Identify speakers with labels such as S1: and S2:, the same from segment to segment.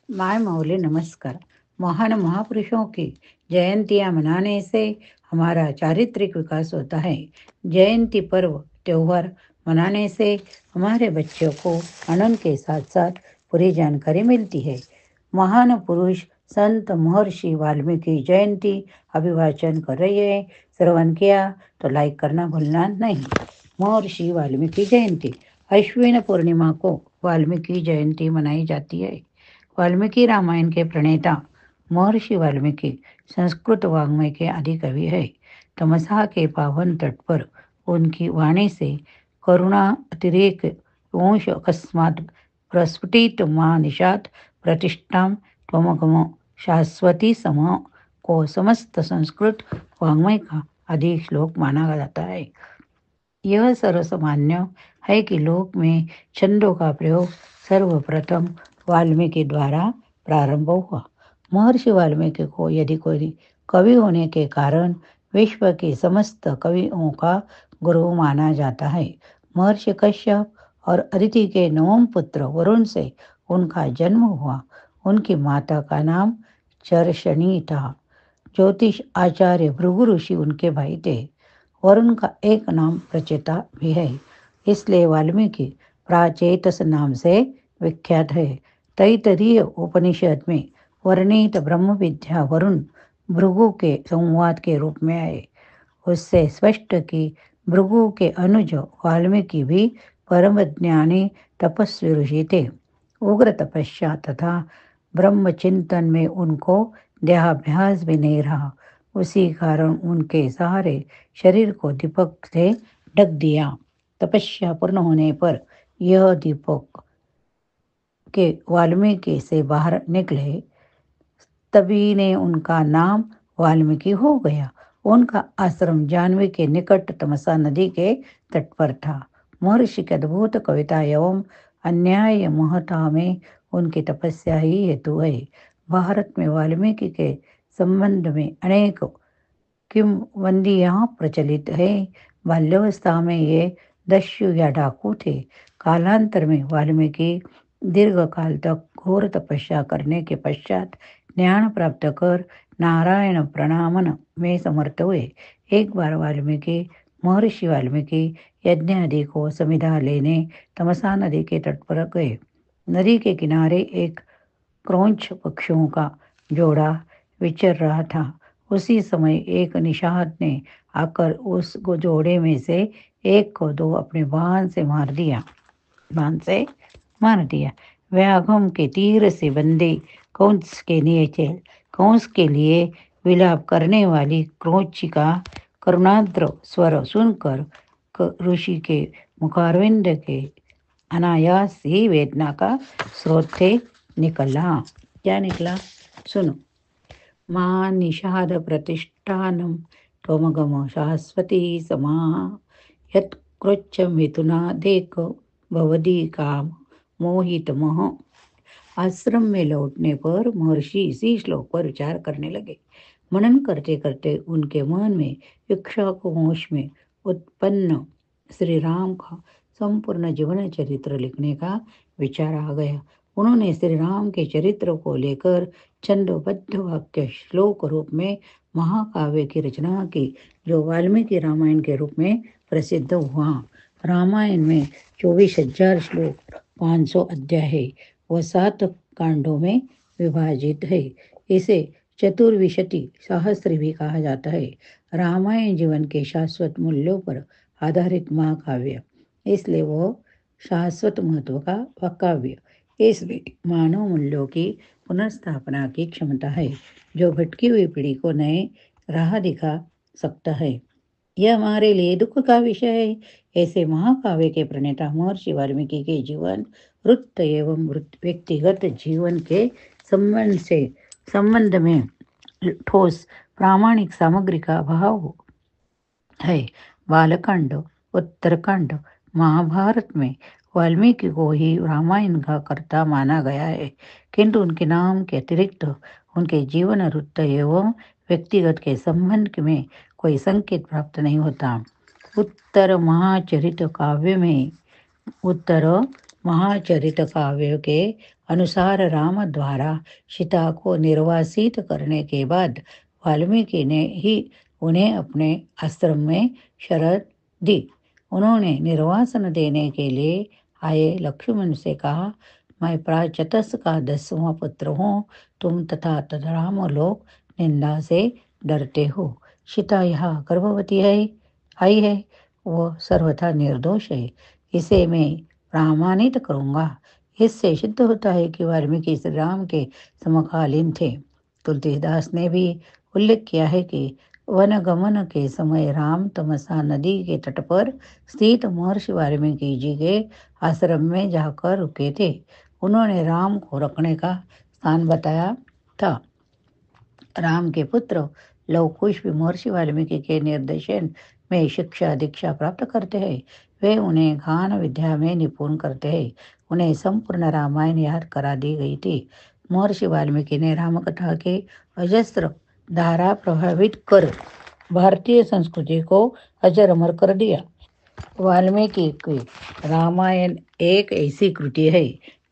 S1: My मौली नमस्कार। महान महापुरुषों की जयंतियां मनाने से हमारा चारित्रिक विकास होता है। जयंती पर्व त्योहार मनाने से हमारे बच्चों को आनंद के साथ साथ पूरी जानकारी मिलती है। महान पुरुष संत महर्षि वाल्मीकि जयंती अभिवाचन कर रही है। श्रवण किया तो लाइक करना भूलना नहीं। महर्षि वाल्मीकि जयंती अश्विन पूर्णिमा को वाल्मीकि जयंती मनाई जाती है। वाल्मीकि रामायण के प्रणेता महर्षि वाल्मीकि संस्कृत वाङ्मय के आदि कवि है। तमसा के पावन तट पर उनकी वाणी से करुणा अतिरेक वंश अकस्मात प्रस्फुटित माँ निषाद प्रतिष्ठा त्वमगम शाश्वती सम को समस्त संस्कृत वाङ्मय का आदि श्लोक माना जाता है। यह सर्वसामान्य है कि लोक में छंदों का प्रयोग सर्वप्रथम वाल्मीकि द्वारा प्रारंभ हुआ। महर्षि वाल्मीकि को यदि कोई कवि होने के कारण विश्व के समस्त कवियों का गुरु माना जाता है। महर्षि कश्यप और अदिति के नवम पुत्र वरुण से उनका जन्म हुआ। उनकी माता का नाम चरशनी था। ज्योतिष आचार्य भृगु ऋषि उनके भाई थे। वरुण का एक नाम प्रचेता भी है, इसलिए वाल्मीकि प्राचेतस नाम से विख्यात है। तैत्तिरीय उपनिषद में वर्णित ब्रह्म विद्या वरुण भृगु के संवाद के रूप में आए। उससे स्पष्ट कि भृगु के अनुज वाल्मीकि भी परम ज्ञानी तपस्वी ऋषि थे। उग्र तपस्या तथा ब्रह्म चिंतन में उनको देहाभ्यास भी नहीं रहा। उसी कारण उनके सारे शरीर को दीपक से ढक दिया। तपस्या पूर्ण होने पर यह दीपक के वाल्मीकि से बाहर निकले, तभी ने उनका नाम वाल्मीकि हो गया। उनका आश्रम जाह्नवी के निकट तमसा नदी के तट पर था। महर्षि की अद्भुत कविता एवं अन्याय महता में उनकी तपस्या ही हेतु है। भारत में वाल्मीकि के संबंध में अनेक किंवदंतियां प्रचलित है। बाल्यावस्था में ये दस्यु या डाकू थे। कालांतर में वाल्मीकि दीर्घ काल तक घोर तपस्या करने के पश्चात ज्ञान प्राप्त कर नारायण प्रणामन में समर्थ हुए। एक बार महर्षि वाल्मीकि यज्ञ आदि को समिधा लेने तमसा नदी के तट पर गए। नदी के किनारे एक क्रौंच पक्षियों का जोड़ा विचर रहा था। उसी समय एक निषाद ने आकर उस जोड़े में से एक को दो अपने बाण से मार दिया। व्याघ्र के तीर से बंधे कंस के नीचे कंस के लिए विलाप करने वाली क्रौंची का करुणाद्र स्वर सुनकर ऋषि के मुखारविंद के अनायास ही वेदना का स्रोत से निकला। क्या निकला सुनो। मां निषाद प्रतिष्ठानं त्वमगम शाश्वती समा यत्कृच्छ मिथुनादेक भवदी काम मोहित मोह। आश्रम में लौटने पर महर्षि इसी श्लोक पर विचार करने लगे। मनन करते करते उनके मन में इक्ष्वाकु वंश में उत्पन्न श्री राम का संपूर्ण जीवन चरित्र लिखने का विचार आ गया। उन्होंने श्री राम के चरित्र को लेकर छंदोबद्ध वाक्य श्लोक रूप में महाकाव्य की रचना की, जो वाल्मीकि रामायण के रूप में प्रसिद्ध हुआ। रामायण में 24,000 श्लोक, 500 अध्याय है। वह 7 कांडों में विभाजित है। इसे चतुर्विशति सहस्त्र भी कहा जाता है। रामायण जीवन के शाश्वत मूल्यों पर आधारित महाकाव्य, इसलिए वह शाश्वत महत्व का काव्य। इसमें मानव मूल्यों की पुनर्स्थापना की क्षमता है, जो भटकी हुई पीढ़ी को नए राह दिखा सकता है। यह हमारे लिए दुख का विषय है। ऐसे महाकाव्य के प्रणेता महर्षि वाल्मीकि के जीवन वृत्त एवं व्यक्तिगत जीवन के संबंध में ठोस प्रामाणिक सामग्री का अभाव है। बालकांड, उत्तरकांड, महाभारत में वाल्मीकि को ही रामायण का कर्ता माना गया है, किंतु उनके नाम के अतिरिक्त उनके जीवन वृत्त एवं व्यक्तिगत के संबंध में कोई संकेत प्राप्त नहीं होता। उत्तर महाचरित काव्य में उत्तर महाचरित काव्य के अनुसार राम द्वारा सीता को निर्वासित करने के बाद वाल्मीकि ने ही उन्हें अपने आश्रम में शरण दी। उन्होंने निर्वासन देने के लिए आए लक्ष्मण से कहा, मैं प्राचतस का 10वां पुत्र हूँ, तुम तथा राम लोग निंदा से डरते हो। सीता यहाँ गर्भवती आई है, वो सर्वथा निर्दोष है, इसे मैं प्रमाणित करूंगा। इससे सिद्ध होता है कि वाल्मीकि श्री राम के समकालीन थे। तुलसीदास ने भी उल्लेख किया है कि वन गमन के समय राम तमसा नदी के तट पर स्थित महर्षि वाल्मीकि जी के आश्रम में जाकर रुके थे। उन्होंने राम को रखने का स्थान बताया था। राम के पुत्र लव कुश भी महर्षि वाल्मीकि के निर्देशन में शिक्षा दीक्षा प्राप्त करते हैं। वे उन्हें गान विद्या में निपुण करते हैं। उन्हें संपूर्ण रामायण याद करा दी गई थी। महर्षि वाल्मीकि ने राम कथा के अजस्त्र धारा प्रभावित कर भारतीय संस्कृति को अजर अमर कर दिया। वाल्मीकि की रामायण एक ऐसी कृति है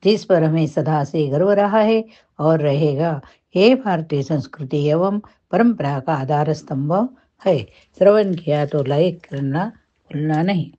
S1: जिस पर हमें सदा से गर्व रहा है और रहेगा। ये भारतीय संस्कृति एवं परंपरा का आधार स्तंभ है। श्रवण किया तो लाइक करना भूलना नहीं।